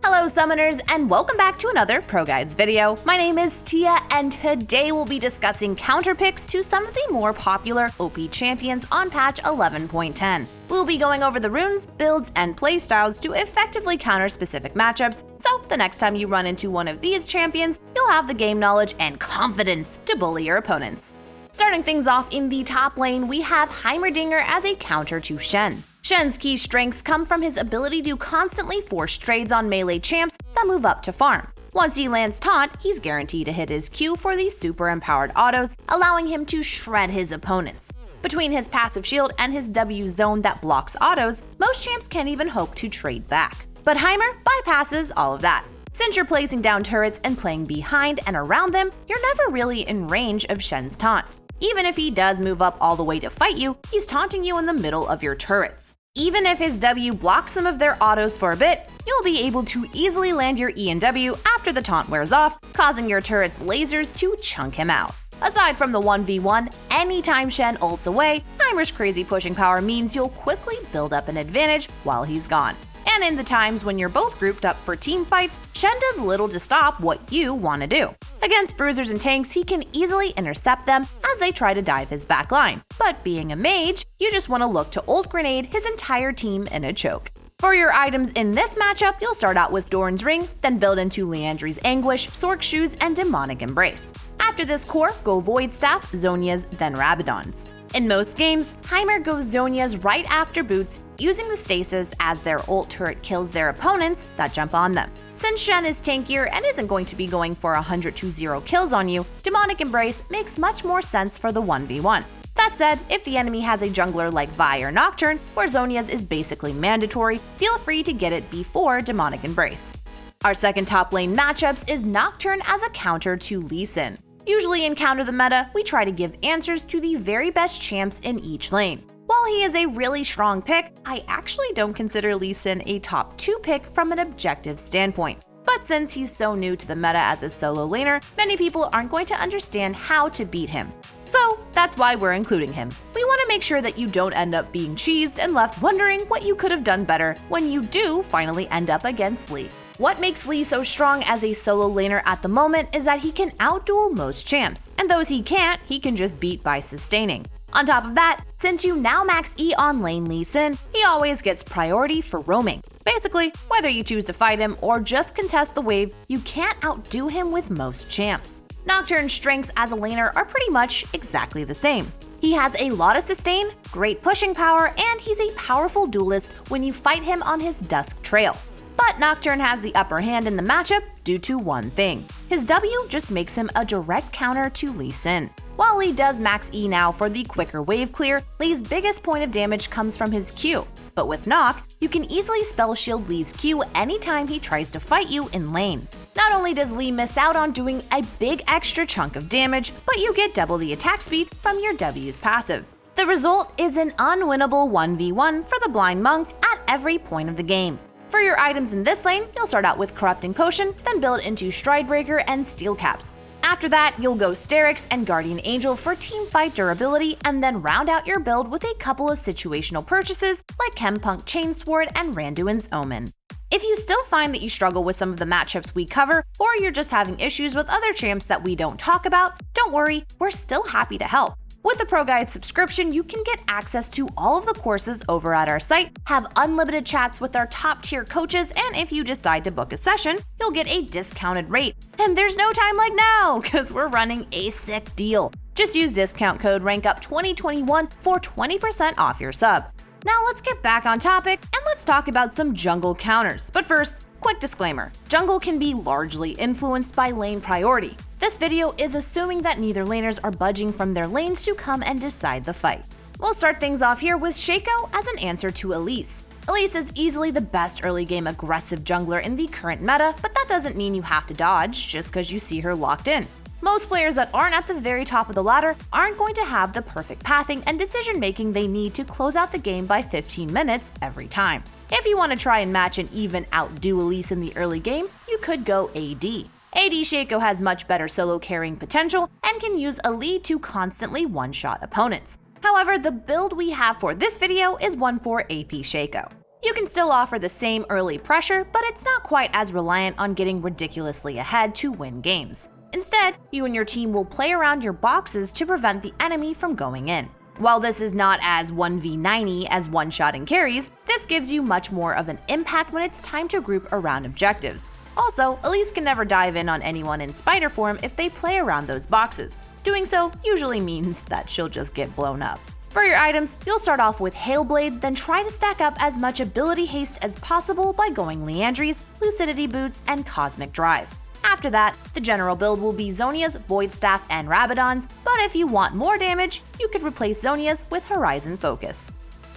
Hello summoners, and welcome back to another ProGuides video. My name is Tia, and today we'll be discussing counter picks to some of the more popular OP champions on patch 11.10. We'll be going over the runes, builds, and playstyles to effectively counter specific matchups, so the next time you run into one of these champions, you'll have the game knowledge and confidence to bully your opponents. Starting things off in the top lane, we have Heimerdinger as a counter to Shen. Shen's key strengths come from his ability to constantly force trades on melee champs that move up to farm. Once he lands taunt, he's guaranteed to hit his Q for the super empowered autos, allowing him to shred his opponents. Between his passive shield and his W zone that blocks autos, most champs can't even hope to trade back. But Heimer bypasses all of that. Since you're placing down turrets and playing behind and around them, you're never really in range of Shen's taunt. Even if he does move up all the way to fight you, he's taunting you in the middle of your turrets. Even if his W blocks some of their autos for a bit, you'll be able to easily land your E and W after the taunt wears off, causing your turret's lasers to chunk him out. Aside from the 1v1, anytime Shen ults away, Heimer's crazy pushing power means you'll quickly build up an advantage while he's gone. And in the times when you're both grouped up for team fights, Shen does little to stop what you want to do. Against bruisers and tanks, he can easily intercept them as they try to dive his back line. But being a mage, you just want to look to ult grenade his entire team in a choke. For your items in this matchup, you'll start out with Doran's Ring, then build into Liandry's Anguish, Sorc Shoes, and Demonic Embrace. After this core, go Void Staff, Zhonya's, then Rabadon's. In most games, Heimer goes Zhonya's right after boots, using the stasis as their ult turret kills their opponents that jump on them. Since Shen is tankier and isn't going to be going for 100-0 kills on you, Demonic Embrace makes much more sense for the 1v1. That said, if the enemy has a jungler like Vi or Nocturne, where Zhonya's is basically mandatory, feel free to get it before Demonic Embrace. Our second top lane matchups is Nocturne as a counter to Lee Sin. Usually in Counter the Meta, we try to give answers to the very best champs in each lane. While he is a really strong pick, I actually don't consider Lee Sin a top 2 pick from an objective standpoint. But since he's so new to the meta as a solo laner, many people aren't going to understand how to beat him. So that's why we're including him. We want to make sure that you don't end up being cheesed and left wondering what you could have done better when you do finally end up against Lee. What makes Lee so strong as a solo laner at the moment is that he can outduel most champs, and those he can't, he can just beat by sustaining. On top of that, since you now max E on lane Lee Sin, he always gets priority for roaming. Basically, whether you choose to fight him or just contest the wave, you can't outdo him with most champs. Nocturne's strengths as a laner are pretty much exactly the same. He has a lot of sustain, great pushing power, and he's a powerful duelist when you fight him on his Dusk Trail. But Nocturne has the upper hand in the matchup due to one thing. His W just makes him a direct counter to Lee Sin. While Lee does max E now for the quicker wave clear, Lee's biggest point of damage comes from his Q. But with Noc, you can easily spell shield Lee's Q anytime he tries to fight you in lane. Not only does Lee miss out on doing a big extra chunk of damage, but you get double the attack speed from your W's passive. The result is an unwinnable 1v1 for the Blind Monk at every point of the game. For your items in this lane, you'll start out with Corrupting Potion, then build into Stridebreaker and Steel Caps. After that, you'll go Sterix and Guardian Angel for teamfight durability, and then round out your build with a couple of situational purchases like Chempunk Chainsword and Randuin's Omen. If you still find that you struggle with some of the matchups we cover, or you're just having issues with other champs that we don't talk about, don't worry, we're still happy to help. With the ProGuides subscription, you can get access to all of the courses over at our site, have unlimited chats with our top-tier coaches, and if you decide to book a session, you'll get a discounted rate. And there's no time like now, because we're running a sick deal. Just use discount code RANKUP2021 for 20% off your sub. Now let's get back on topic, and let's talk about some jungle counters. But first, quick disclaimer, jungle can be largely influenced by lane priority. This video is assuming that neither laners are budging from their lanes to come and decide the fight. We'll start things off here with Shaco as an answer to Elise. Elise is easily the best early game aggressive jungler in the current meta, but that doesn't mean you have to dodge just because you see her locked in. Most players that aren't at the very top of the ladder aren't going to have the perfect pathing and decision making they need to close out the game by 15 minutes every time. If you want to try and match and even outdo Elise in the early game, you could go AD. AD Shaco has much better solo carrying potential and can use a lead to constantly one-shot opponents. However, the build we have for this video is one for AP Shaco. You can still offer the same early pressure, but it's not quite as reliant on getting ridiculously ahead to win games. Instead, you and your team will play around your boxes to prevent the enemy from going in. While this is not as 1v90 as one-shotting carries, this gives you much more of an impact when it's time to group around objectives. Also, Elise can never dive in on anyone in spider form if they play around those boxes. Doing so usually means that she'll just get blown up. For your items, you'll start off with Hailblade, then try to stack up as much ability haste as possible by going Leandries, Lucidity Boots, and Cosmic Drive. After that, the general build will be Zonia's, Void Staff, and Rabadon's, but if you want more damage, you could replace Zonia's with Horizon Focus.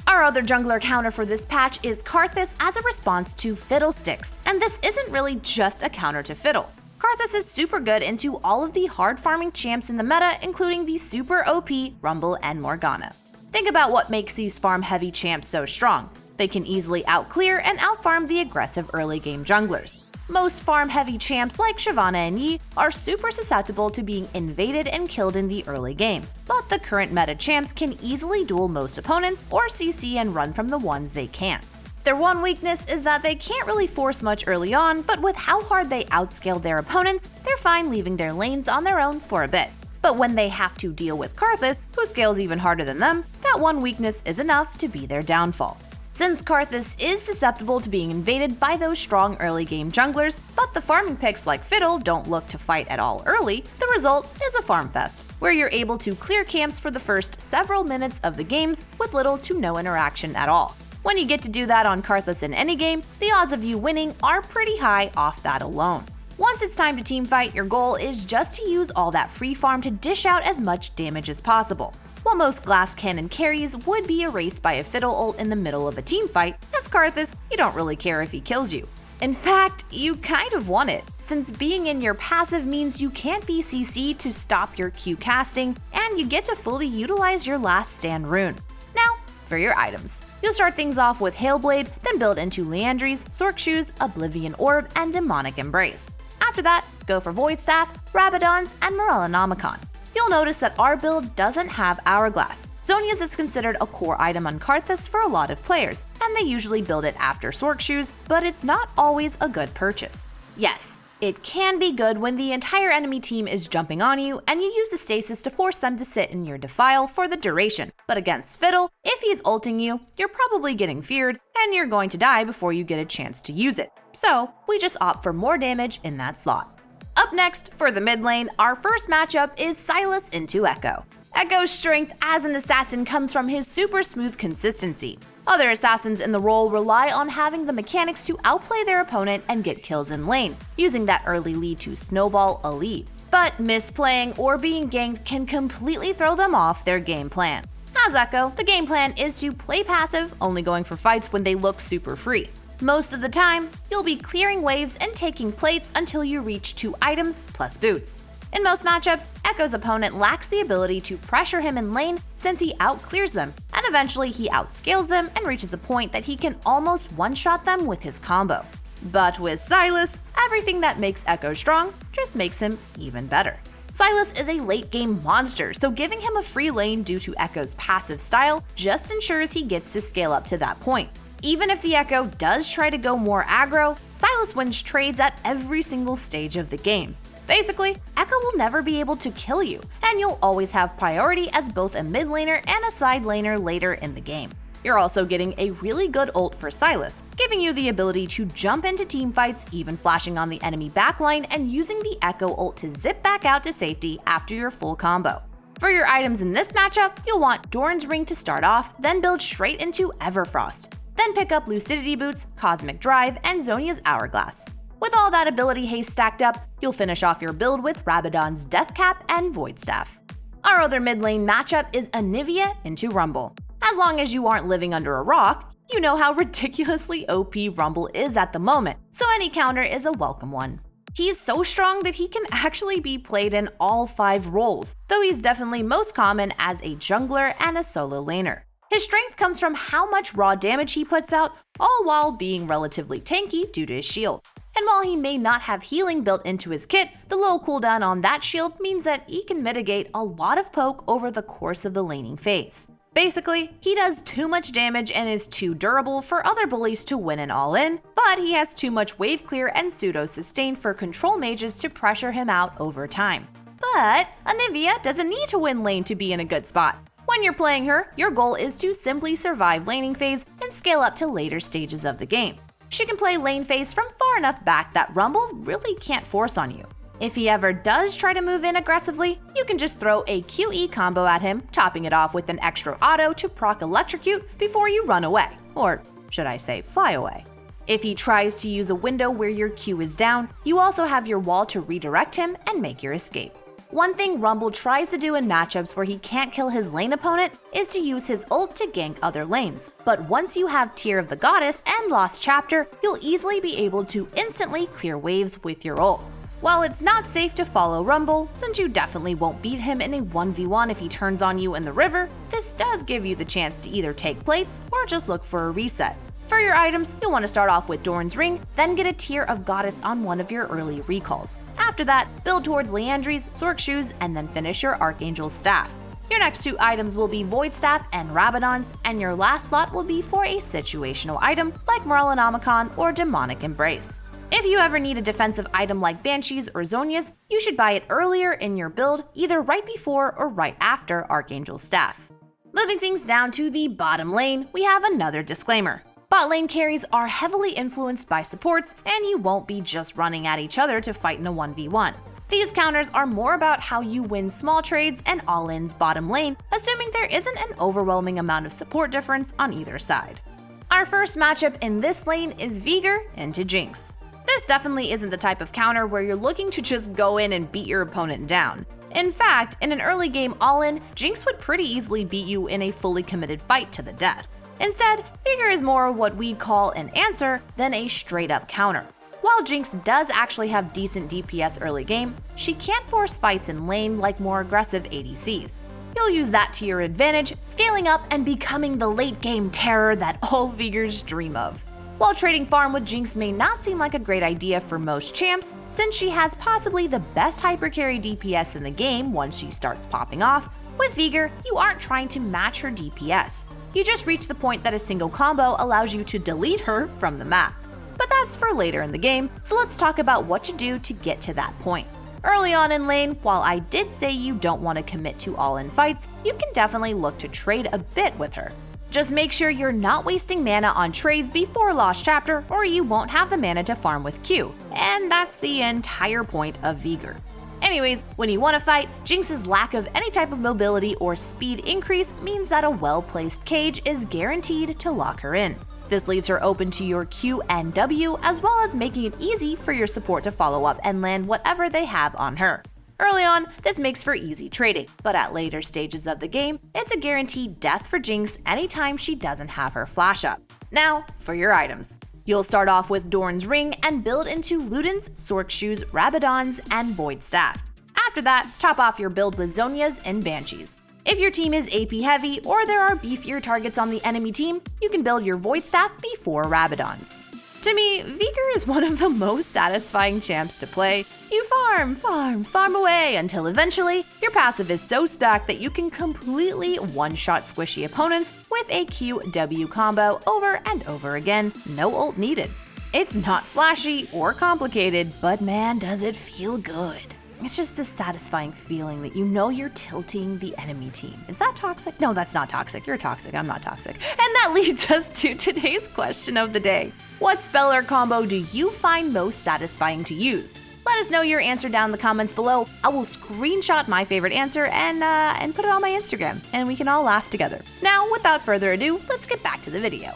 Our other jungler counter for this patch is Karthus as a response to Fiddlesticks, and this isn't really just a counter to Fiddle. Karthus is super good into all of the hard farming champs in the meta, including the super OP Rumble and Morgana. Think about what makes these farm heavy champs so strong. They can easily outclear and outfarm the aggressive early game junglers. Most farm-heavy champs like Shyvana and Yi are super susceptible to being invaded and killed in the early game, but the current meta champs can easily duel most opponents or CC and run from the ones they can't. Their one weakness is that they can't really force much early on, but with how hard they outscale their opponents, they're fine leaving their lanes on their own for a bit. But when they have to deal with Karthus, who scales even harder than them, that one weakness is enough to be their downfall. Since Karthus is susceptible to being invaded by those strong early game junglers, but the farming picks like Fiddle don't look to fight at all early, the result is a farm fest, where you're able to clear camps for the first several minutes of the games with little to no interaction at all. When you get to do that on Karthus in any game, the odds of you winning are pretty high off that alone. Once it's time to teamfight, your goal is just to use all that free farm to dish out as much damage as possible. While most glass cannon carries would be erased by a Fiddle ult in the middle of a teamfight, as Karthus, you don't really care if he kills you. In fact, you kind of want it, since being in your passive means you can't be CC'd to stop your Q casting, and you get to fully utilize your last stand rune. Now, for your items. You'll start things off with Hailblade, then build into Leandries, Sorc Shoes, Oblivion Orb, and Demonic Embrace. After that, go for Void Staff, Rabadons, and Morellonomicon. You'll notice that our build doesn't have Hourglass. Zonia's is considered a core item on Karthus for a lot of players, and they usually build it after Sorc Shoes, but it's not always a good purchase. Yes, it can be good when the entire enemy team is jumping on you and you use the stasis to force them to sit in your defile for the duration, but against Fiddle, if he's ulting you, you're probably getting feared and you're going to die before you get a chance to use it. So we just opt for more damage in that slot. Up next, for the mid lane, our first matchup is Sylas into Echo. Echo's strength as an assassin comes from his super smooth consistency. Other assassins in the role rely on having the mechanics to outplay their opponent and get kills in lane, using that early lead to snowball a lead. But misplaying or being ganked can completely throw them off their game plan. As Echo, the game plan is to play passive, only going for fights when they look super free. Most of the time, you'll be clearing waves and taking plates until you reach 2 items plus boots. In most matchups, Echo's opponent lacks the ability to pressure him in lane since he outclears them, and eventually he outscales them and reaches a point that he can almost one-shot them with his combo. But with Sylas, everything that makes Echo strong just makes him even better. Sylas is a late-game monster, so giving him a free lane due to Echo's passive style just ensures he gets to scale up to that point. Even if the Echo does try to go more aggro, Sylas wins trades at every single stage of the game. Basically, Echo will never be able to kill you, and you'll always have priority as both a mid laner and a side laner later in the game. You're also getting a really good ult for Sylas, giving you the ability to jump into teamfights, even flashing on the enemy backline and using the Echo ult to zip back out to safety after your full combo. For your items in this matchup, you'll want Doran's Ring to start off, then build straight into Everfrost. Then pick up Lucidity Boots, Cosmic Drive, and Zonia's Hourglass. With all that ability haste stacked up, you'll finish off your build with Rabadon's Death Cap and Void Staff. Our other mid lane matchup is Anivia into Rumble. As long as you aren't living under a rock, you know how ridiculously OP Rumble is at the moment, so any counter is a welcome one. He's so strong that he can actually be played in all 5 roles, though he's definitely most common as a jungler and a solo laner. His strength comes from how much raw damage he puts out, all while being relatively tanky due to his shield. And while he may not have healing built into his kit, the low cooldown on that shield means that he can mitigate a lot of poke over the course of the laning phase. Basically, he does too much damage and is too durable for other bullies to win an all-in, but he has too much wave clear and pseudo-sustain for control mages to pressure him out over time. But Anivia doesn't need to win lane to be in a good spot. When you're playing her, your goal is to simply survive laning phase and scale up to later stages of the game. She can play lane phase from far enough back that Rumble really can't force on you. If he ever does try to move in aggressively, you can just throw a QE combo at him, topping it off with an extra auto to proc electrocute before you run away, or should I say fly away. If he tries to use a window where your Q is down, you also have your wall to redirect him and make your escape. One thing Rumble tries to do in matchups where he can't kill his lane opponent is to use his ult to gank other lanes. But once you have Tear of the Goddess and Lost Chapter, you'll easily be able to instantly clear waves with your ult. While it's not safe to follow Rumble, since you definitely won't beat him in a 1v1 if he turns on you in the river, this does give you the chance to either take plates or just look for a reset. For your items, you'll want to start off with Dorn's Ring, then get a Tear of Goddess on one of your early recalls. After that, build towards Leandry's, Sorc Shoes, and then finish your Archangel's Staff. Your next two items will be Void Staff and Rabadon's, and your last slot will be for a situational item like Morellonomicon or Demonic Embrace. If you ever need a defensive item like Banshees or Zonias, you should buy it earlier in your build, either right before or right after Archangel's Staff. Moving things down to the bottom lane, we have another disclaimer. Bot lane carries are heavily influenced by supports, and you won't be just running at each other to fight in a 1v1. These counters are more about how you win small trades and all-ins bottom lane, assuming there isn't an overwhelming amount of support difference on either side. Our first matchup in this lane is Veigar into Jinx. This definitely isn't the type of counter where you're looking to just go in and beat your opponent down. In fact, in an early game all-in, Jinx would pretty easily beat you in a fully committed fight to the death. Instead, Veigar is more what we'd call an answer than a straight-up counter. While Jinx does actually have decent DPS early game, she can't force fights in lane like more aggressive ADCs. You'll use that to your advantage, scaling up and becoming the late-game terror that all Veigars dream of. While trading farm with Jinx may not seem like a great idea for most champs, since she has possibly the best hypercarry DPS in the game once she starts popping off, with Veigar, you aren't trying to match her DPS. You just reach the point that a single combo allows you to delete her from the map. But that's for later in the game, so let's talk about what to do to get to that point. Early on in lane, while I did say you don't want to commit to all-in fights, you can definitely look to trade a bit with her. Just make sure you're not wasting mana on trades before Lost Chapter, or you won't have the mana to farm with Q, and that's the entire point of Veigar. Anyways, when you want to fight, Jinx's lack of any type of mobility or speed increase means that a well-placed cage is guaranteed to lock her in. This leaves her open to your Q and W, as well as making it easy for your support to follow up and land whatever they have on her. Early on, this makes for easy trading, but at later stages of the game, it's a guaranteed death for Jinx anytime she doesn't have her flash up. Now, for your items. You'll start off with Dorn's Ring and build into Luden's, Sorc Shoes, Rabadon's, and Void Staff. After that, top off your build with Zonias and Banshees. If your team is AP heavy or there are beefier targets on the enemy team, you can build your Void Staff before Rabadon's. To me, Veigar is one of the most satisfying champs to play. You farm away until eventually your passive is so stacked that you can completely one-shot squishy opponents with a QW combo over and over again, no ult needed. It's not flashy or complicated, but man does it feel good. It's just a satisfying feeling that you know you're tilting the enemy team. Is that toxic? No, that's not toxic. You're toxic. I'm not toxic. And that leads us to today's question of the day. What spell or combo do you find most satisfying to use? Let us know your answer down in the comments below. I will screenshot my favorite answer and put it on my Instagram, and we can all laugh together. Now, without further ado, let's get back to the video.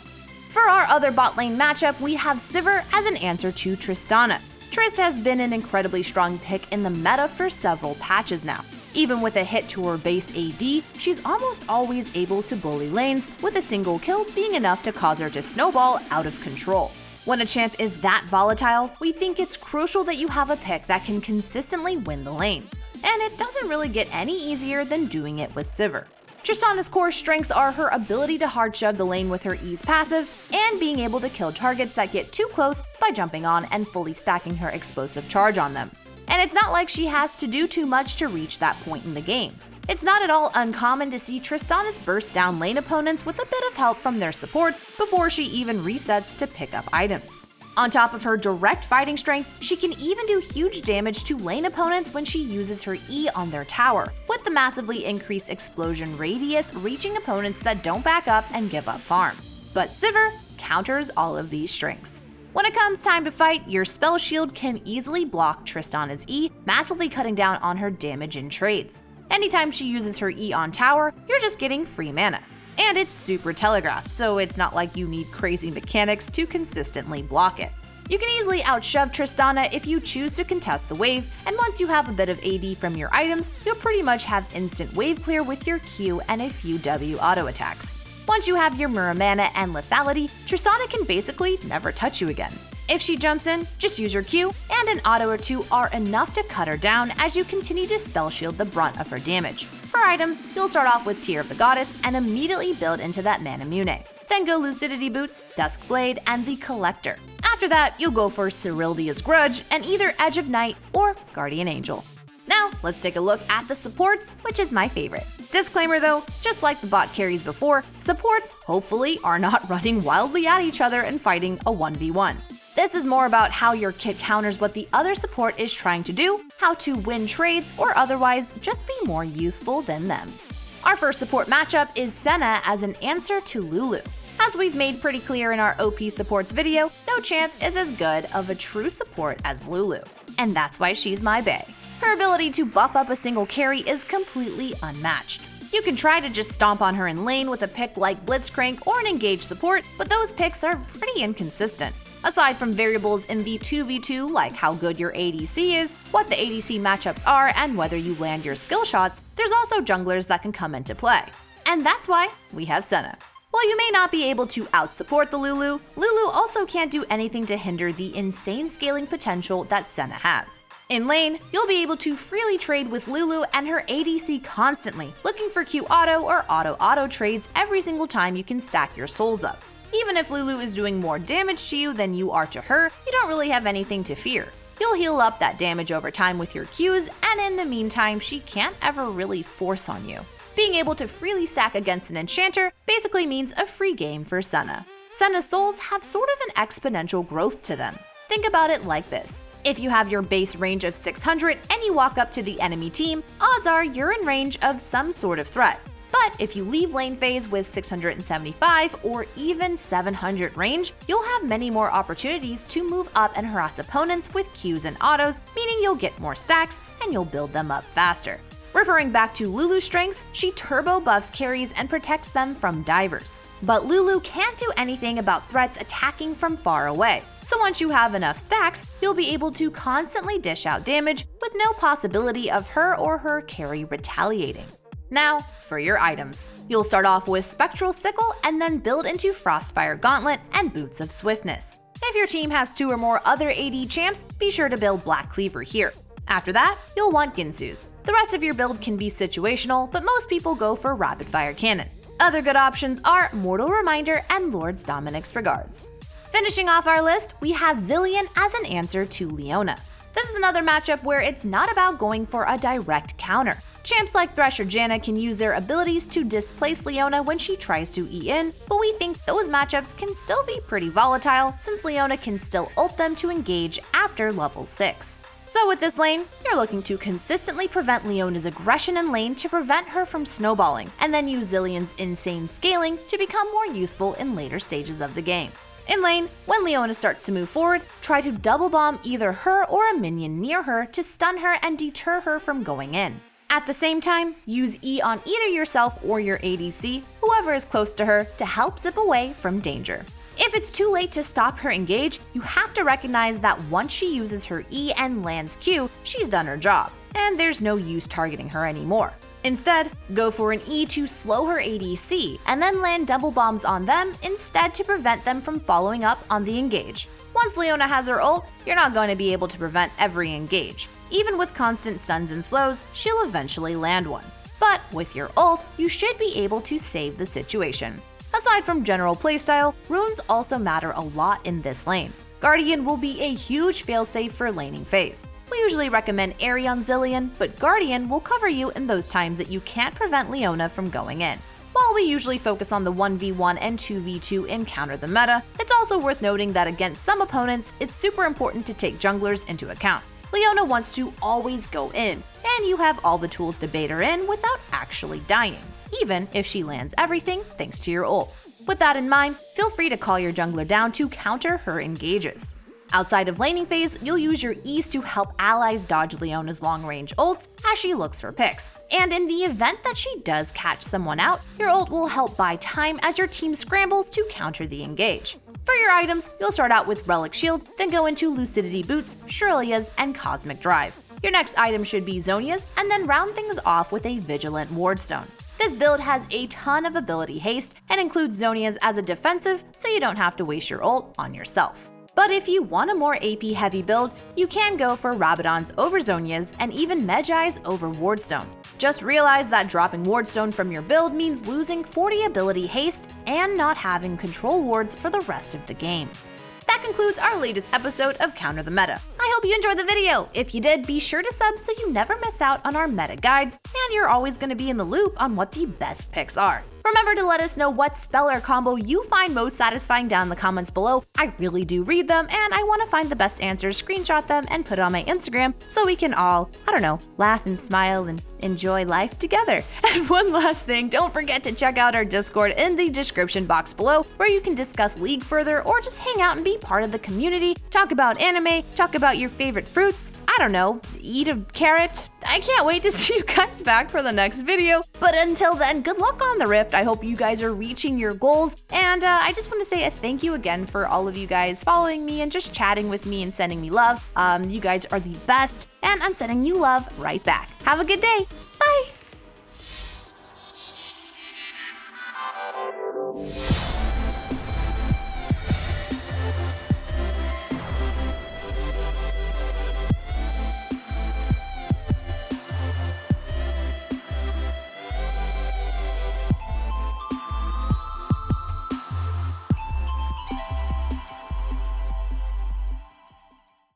For our other bot lane matchup, we have Sivir as an answer to Tristana. Trist has been an incredibly strong pick in the meta for several patches now. Even with a hit to her base AD, she's almost always able to bully lanes, with a single kill being enough to cause her to snowball out of control. When a champ is that volatile, we think it's crucial that you have a pick that can consistently win the lane. And it doesn't really get any easier than doing it with Sivir. Tristana's core strengths are her ability to hard shove the lane with her ease passive, and being able to kill targets that get too close by jumping on and fully stacking her explosive charge on them. And it's not like she has to do too much to reach that point in the game. It's not at all uncommon to see Tristana's burst down lane opponents with a bit of help from their supports before she even resets to pick up items. On top of her direct fighting strength, she can even do huge damage to lane opponents when she uses her E on their tower, with the massively increased explosion radius reaching opponents that don't back up and give up farm. But Sivir counters all of these strengths. When it comes time to fight, your spell shield can easily block Tristana's E, massively cutting down on her damage in trades. Anytime she uses her E on tower, you're just getting free mana. And it's super telegraphed, so it's not like you need crazy mechanics to consistently block it. You can easily outshove Tristana if you choose to contest the wave, and once you have a bit of AD from your items, you'll pretty much have instant wave clear with your Q and a few W auto attacks. Once you have your Muramana and lethality, Tristana can basically never touch you again. If she jumps in, just use your Q, and an auto or two are enough to cut her down as you continue to spell shield the brunt of her damage. For items, you'll start off with Tear of the Goddess and immediately build into that Manamune. Then go Lucidity Boots, Dusk Blade, and the Collector. After that, you'll go for Cyrildia's Grudge and either Edge of Night or Guardian Angel. Now, let's take a look at the supports, which is my favorite. Disclaimer though, just like the bot carries before, supports, hopefully, are not running wildly at each other and fighting a 1v1. This is more about how your kit counters what the other support is trying to do, how to win trades, or otherwise just be more useful than them. Our first support matchup is Senna as an answer to Lulu. As we've made pretty clear in our OP supports video, no champ is as good of a true support as Lulu, and that's why she's my bae. Her ability to buff up a single carry is completely unmatched. You can try to just stomp on her in lane with a pick like Blitzcrank or an engaged support, but those picks are pretty inconsistent. Aside from variables in the 2v2 like how good your ADC is, what the ADC matchups are, and whether you land your skill shots, there's also junglers that can come into play. And that's why we have Senna. While you may not be able to outsupport the Lulu, Lulu also can't do anything to hinder the insane scaling potential that Senna has. In lane, you'll be able to freely trade with Lulu and her ADC constantly, looking for Q auto or auto trades every single time you can stack your souls up. Even if Lulu is doing more damage to you than you are to her, you don't really have anything to fear. You'll heal up that damage over time with your Qs, and in the meantime, she can't ever really force on you. Being able to freely stack against an enchanter basically means a free game for Senna. Senna's souls have sort of an exponential growth to them. Think about it like this. If you have your base range of 600 and you walk up to the enemy team, odds are you're in range of some sort of threat. But if you leave lane phase with 675 or even 700 range, you'll have many more opportunities to move up and harass opponents with Qs and autos, meaning you'll get more stacks and you'll build them up faster. Referring back to Lulu's strengths, she turbo buffs carries and protects them from divers. But Lulu can't do anything about threats attacking from far away. So once you have enough stacks, you'll be able to constantly dish out damage with no possibility of her or her carry retaliating. Now, for your items. You'll start off with Spectral Sickle and then build into Frostfire Gauntlet and Boots of Swiftness. If your team has 2 or more other AD champs, be sure to build Black Cleaver here. After that, you'll want Ginsu's. The rest of your build can be situational, but most people go for Rapid Fire Cannon. Other good options are Mortal Reminder and Lord's Dominic's Regards. Finishing off our list, we have Zilean as an answer to Leona. This is another matchup where it's not about going for a direct counter. Champs like Thresh or Janna can use their abilities to displace Leona when she tries to E in, but we think those matchups can still be pretty volatile since Leona can still ult them to engage after level 6. So with this lane, you're looking to consistently prevent Leona's aggression in lane to prevent her from snowballing, and then use Zilean's insane scaling to become more useful in later stages of the game. In lane, when Leona starts to move forward, try to double bomb either her or a minion near her to stun her and deter her from going in. At the same time, use E on either yourself or your ADC, whoever is close to her, to help zip away from danger. If it's too late to stop her engage, you have to recognize that once she uses her E and lands Q, she's done her job, and there's no use targeting her anymore. Instead, go for an E to slow her ADC, and then land double bombs on them instead to prevent them from following up on the engage. Once Leona has her ult, you're not going to be able to prevent every engage. Even with constant stuns and slows, she'll eventually land one. But with your ult, you should be able to save the situation. Aside from general playstyle, runes also matter a lot in this lane. Guardian will be a huge failsafe for laning phase. We usually recommend Airy on Zillion, but Guardian will cover you in those times that you can't prevent Leona from going in. While we usually focus on the 1v1 and 2v2 in Counter the Meta, it's also worth noting that against some opponents, it's super important to take junglers into account. Leona wants to always go in, and you have all the tools to bait her in without actually dying, even if she lands everything thanks to your ult. With that in mind, feel free to call your jungler down to counter her engages. Outside of laning phase, you'll use your E's to help allies dodge Leona's long-range ults as she looks for picks. And in the event that she does catch someone out, your ult will help buy time as your team scrambles to counter the engage. For your items, you'll start out with Relic Shield, then go into Lucidity Boots, Shurelya's, and Cosmic Drive. Your next item should be Zhonya's, and then round things off with a Vigilant Wardstone. This build has a ton of ability haste and includes Zhonya's as a defensive, so you don't have to waste your ult on yourself. But if you want a more AP heavy build, you can go for Rabadon's over Zhonya's and even Medjai's over Wardstone. Just realize that dropping Wardstone from your build means losing 40 ability haste and not having control wards for the rest of the game. That concludes our latest episode of Counter the Meta. I hope you enjoyed the video. If you did, be sure to sub so you never miss out on our meta guides, and you're always going to be in the loop on what the best picks are. Remember to let us know what spell or combo you find most satisfying down in the comments below. I really do read them, and I want to find the best answers, screenshot them, and put it on my Instagram so we can all, laugh and smile and enjoy life together. And one last thing, don't forget to check out our Discord in the description box below, where you can discuss League further or just hang out and be part of the community, talk about anime, talk about your favorite fruits, eat a carrot. I can't wait to see you guys back for the next video. But until then, good luck on the Rift. I hope you guys are reaching your goals. And I just want to say a thank you again for all of you guys following me and just chatting with me and sending me love. You guys are the best, and I'm sending you love right back. Have a good day. Bye.